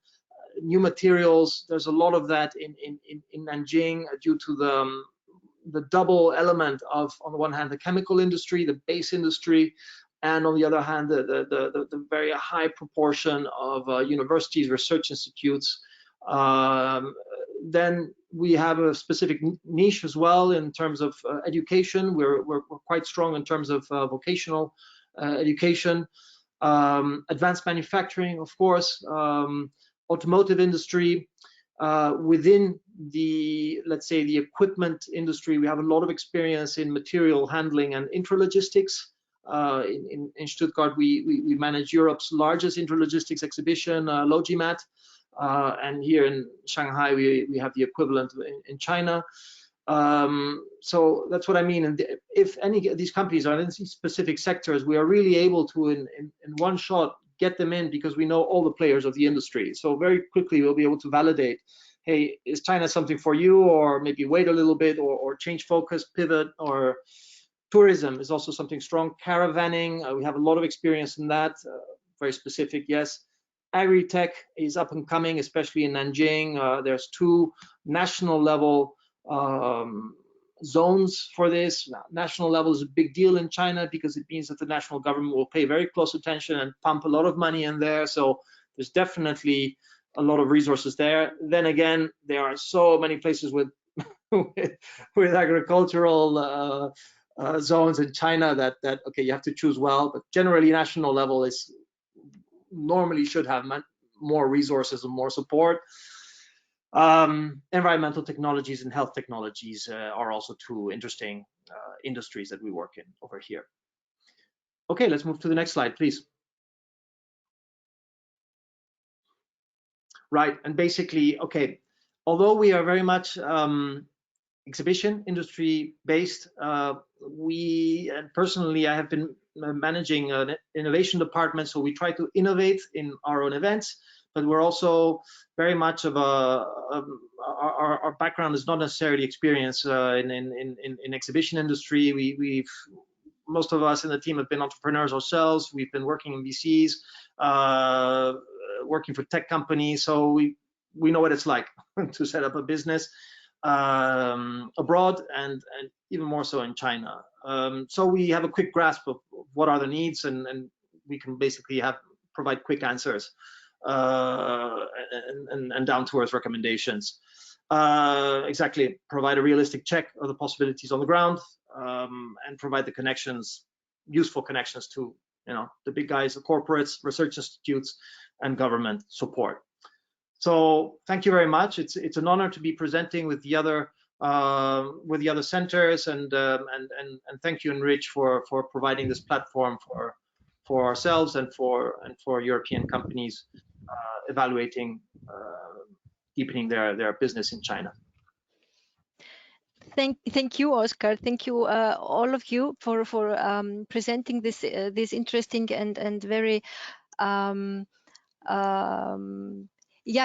new materials. There's a lot of that in Nanjing due to the double element of, on the one hand, the chemical industry, the base industry, and on the other hand, the very high proportion of universities, research institutes. Then we have a specific niche as well in terms of education. We're quite strong in terms of vocational education, advanced manufacturing, of course, automotive industry. Within the, let's say, the equipment industry, we have a lot of experience in material handling and intralogistics. In Stuttgart, we manage Europe's largest intralogistics exhibition, Logimat. And here in Shanghai, we have the equivalent in China. So that's what I mean. And if any of these companies are in these specific sectors, we are really able to, in one shot, get them in because we know all the players of the industry. So very quickly, we'll be able to validate, hey, is China something for you? Or maybe wait a little bit, or change focus, pivot. Or tourism is also something strong. Caravanning, we have a lot of experience in that. Very specific, yes. Agri-tech is up and coming, especially in Nanjing. There's 2 national level zones for this. National level is a big deal in China because it means that the national government will pay very close attention and pump a lot of money in there. So there's definitely a lot of resources there. Then again, there are so many places with with agricultural zones in China that okay, you have to choose well. But generally, national level is normally should have more resources and more support. Environmental technologies and health technologies are also 2 interesting industries that we work in over here. Okay, let's move to the next slide, please. Right, and basically, okay, although we are very much exhibition industry based, and personally, I have been managing an innovation department, so we try to innovate in our own events, but we're also very much of our background is not necessarily experience in exhibition industry. Most of us in the team have been entrepreneurs ourselves. We've been working in VCs, working for tech companies, so we know what it's like to set up a business abroad, and even more so in China. So we have a quick grasp of what are the needs, and we can basically provide quick answers and down-to-earth recommendations. Exactly, provide a realistic check of the possibilities on the ground, and provide the connections, useful connections to the big guys, the corporates, research institutes, and government support. So thank you very much. It's an honor to be presenting with the other centers, and thank you, ENRICH, for providing this platform for ourselves and for European companies evaluating deepening their business in China. Thank you, Oscar. Thank you, all of you, for presenting this interesting and very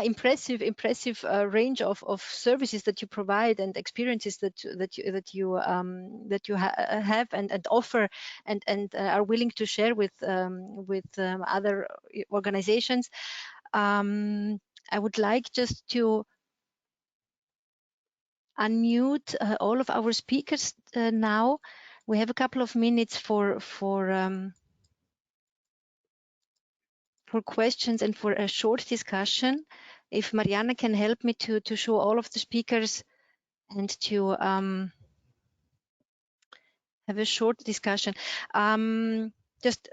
impressive range of services that you provide, and experiences that you have and offer, and are willing to share with other organizations. I would like just to unmute all of our speakers now. We have a couple of minutes for questions and for a short discussion. If Mariana can help me to show all of the speakers and to have a short discussion. Just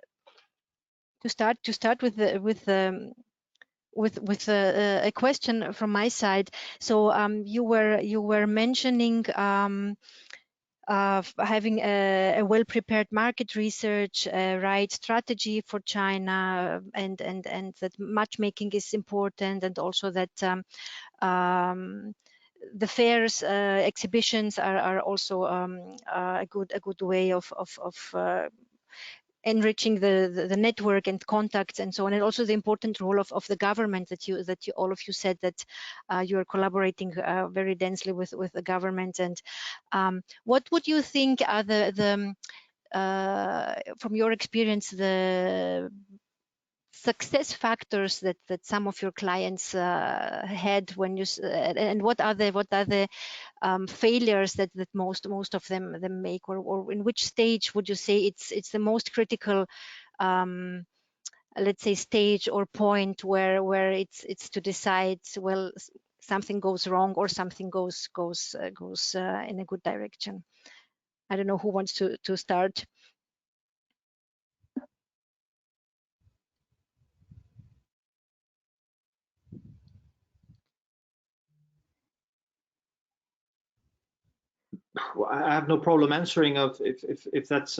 to start with a question from my side. So you were mentioning having a well-prepared market research, right strategy for China, and that matchmaking is important, and also that the fairs, exhibitions are also a good way of enriching the network and contacts and so on, and also the important role of the government that you all of you said that you are collaborating very densely with the government. And what would you think are the from your experience, the success factors that some of your clients had when you and what are the failures that most of them make, or in which stage would you say it's the most critical, let's say, stage or point where it's to decide, well, something goes wrong or something goes in a good direction? I don't know who wants to start. I have no problem answering if that's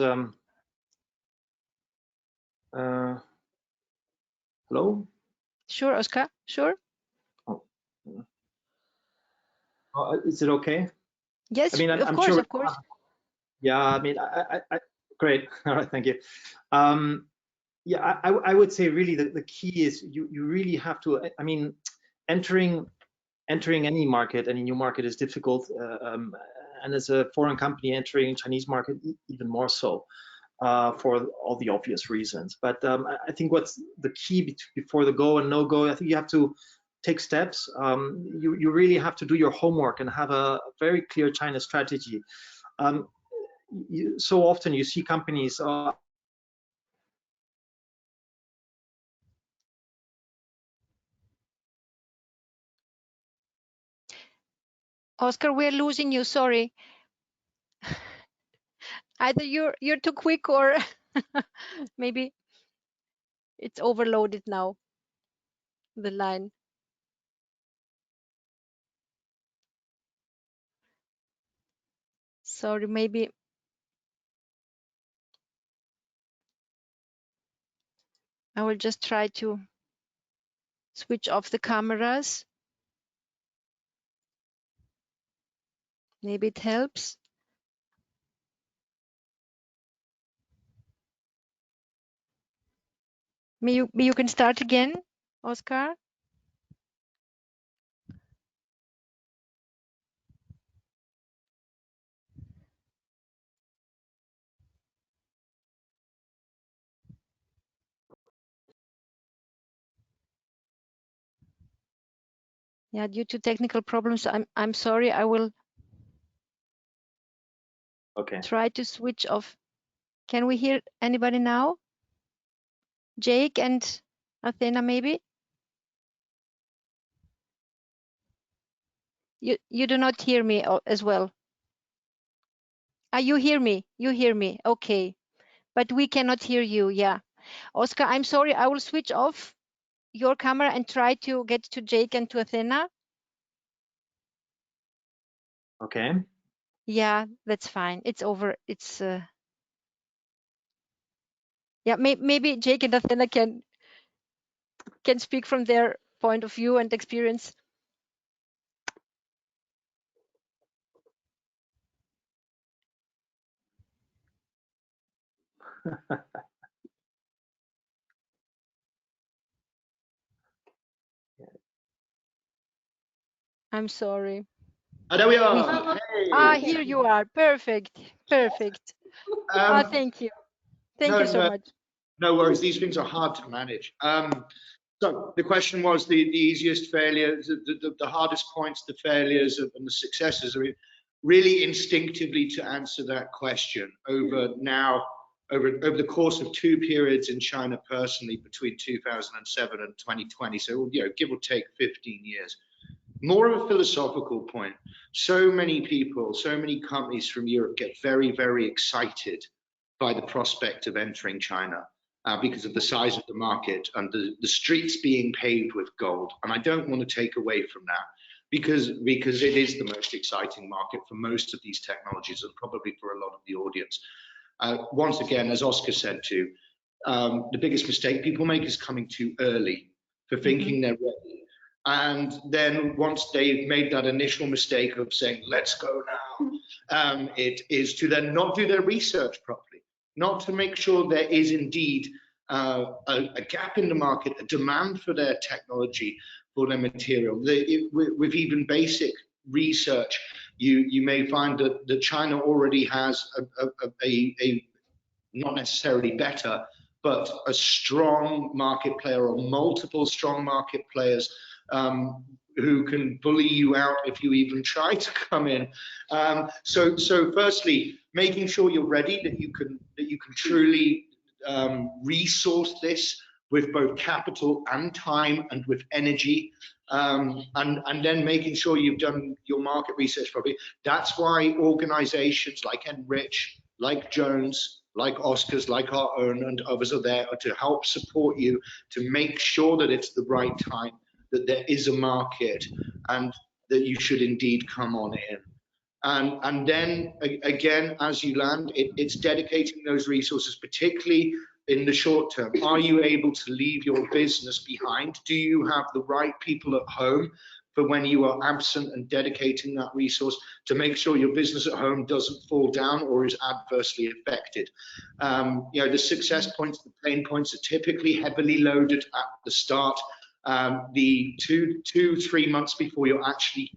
hello? Sure, Oscar, sure. Oh. Is it okay? Yes, I mean, I'm course, sure. Of course. Yeah, I mean, I great. All right, thank you. Yeah, I would say really the key is you really have to. I mean, entering any market, any new market is difficult, and as a foreign company entering Chinese market, even more so, for all the obvious reasons. But I think what's the key before the go and no go, I think you have to take steps. You really have to do your homework and have a very clear China strategy. So often you see companies. Oscar, we're losing you. Sorry. Either you're too quick, or maybe it's overloaded now, the line. Sorry, maybe. I will just try to switch off the cameras. Maybe it helps. Maybe you can start again, Oscar. Yeah, due to technical problems, I'm sorry. I will try to switch off. Can we hear anybody now? Jake and Athena, maybe? You do not hear me as well. You hear me. You hear me. Okay. But we cannot hear you. Yeah. Oscar, I'm sorry. I will switch off your camera and try to get to Jake and to Athena. Okay. Yeah, that's fine. It's over. It's yeah, maybe Jake and Athena can speak from their point of view and experience. I'm sorry. There we are. Hey. Here you are. Perfect. Perfect. Thank you. Thank you so much. No worries. These things are hard to manage. So the question was the easiest failures, the hardest points, the failures, and the successes. I mean, really instinctively to answer that question over the course of 2 periods in China personally between 2007 and 2020. So, give or take 15 years. More of a philosophical point. So many people, so many companies from Europe get very, very excited by the prospect of entering China. Because of the size of the market and the streets being paved with gold. And I don't want to take away from that because it is the most exciting market for most of these technologies and probably for a lot of the audience. Once again, as Oscar said too, the biggest mistake people make is coming too early for thinking they're ready. And then once they've made that initial mistake of saying, let's go now, it is to then not do their research properly. Not to make sure there is indeed a gap in the market, a demand for their technology, for their material. With even basic research, you may find that China already has a not necessarily better, but a strong market player or multiple strong market players who can bully you out if you even try to come in. So firstly, making sure you're ready, that you can truly resource this with both capital and time and with energy, and then making sure you've done your market research properly. That's why organizations like ENRICH, like Jones, like Oscar's, like our own and others are there to help support you to make sure that it's the right time, that there is a market and that you should indeed come on in. And then again, as you land, it's dedicating those resources, particularly in the short term. Are you able to leave your business behind? Do you have the right people at home for when you are absent, and dedicating that resource to make sure your business at home doesn't fall down or is adversely affected? The success points, the pain points are typically heavily loaded at the start. The 2-3 months before you're actually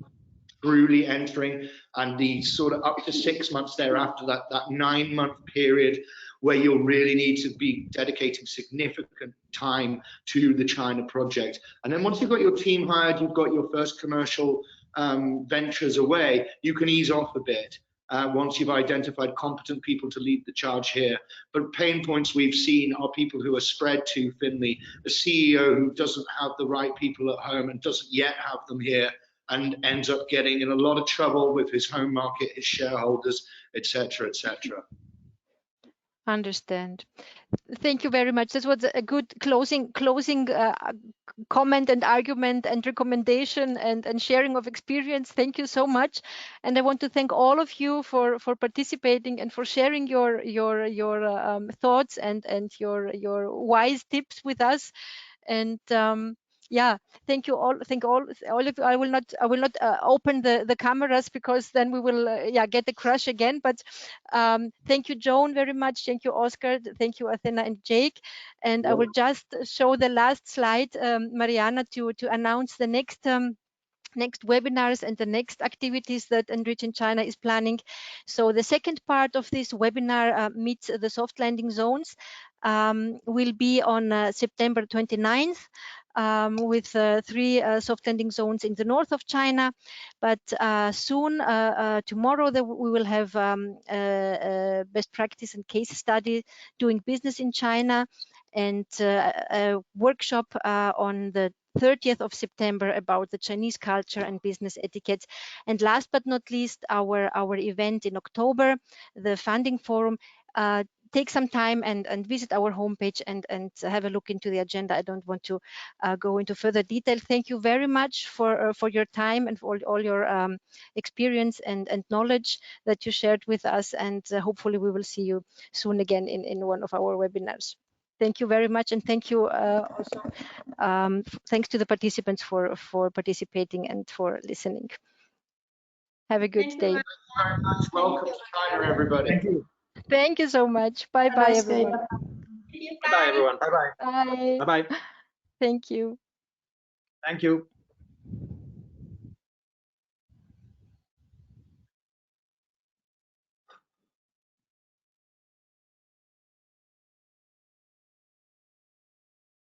truly entering, and the sort of up to 6 months thereafter, that 9-month period where you'll really need to be dedicating significant time to the China project. And then once you've got your team hired, you've got your first commercial ventures away, you can ease off a bit. Once you've identified competent people to lead the charge here. But pain points we've seen are people who are spread too thinly, a CEO who doesn't have the right people at home and doesn't yet have them here, and ends up getting in a lot of trouble with his home market, his shareholders, etc., etc. Understand. Thank you very much. This was a good closing comment and argument and recommendation and sharing of experience. Thank you so much. And I want to thank all of you for participating and for sharing your thoughts and your wise tips with us. And yeah, thank you all. Thank all of you. I will not open the cameras, because then we will yeah, get the crush again. But thank you, Joan, very much. Thank you, Oscar. Thank you, Athena and Jake. And I will just show the last slide, Mariana, to announce the next webinars and the next activities that ENRICH in China is planning. So the second part of this webinar, meets the soft landing zones, will be on September 29th. With 3 soft landing zones in the north of China. But soon, tomorrow, we will have best practice and case study doing business in China, and a workshop on the 30th of September about the Chinese culture and business etiquette. And last but not least, our event in October, the funding forum. Take some time and visit our homepage and have a look into the agenda. I don't want to go into further detail. Thank you very much for your time and for all your experience and knowledge that you shared with us. And hopefully we will see you soon again in one of our webinars. Thank you very much, and thank you also. Thanks to the participants for participating and for listening. Have a good day. Thank you very much. Welcome to China, everybody. Thank you. Thank you so much. Bye-bye, everyone. Bye, everyone. Bye-bye. Bye. Bye-bye. Thank you. Thank you.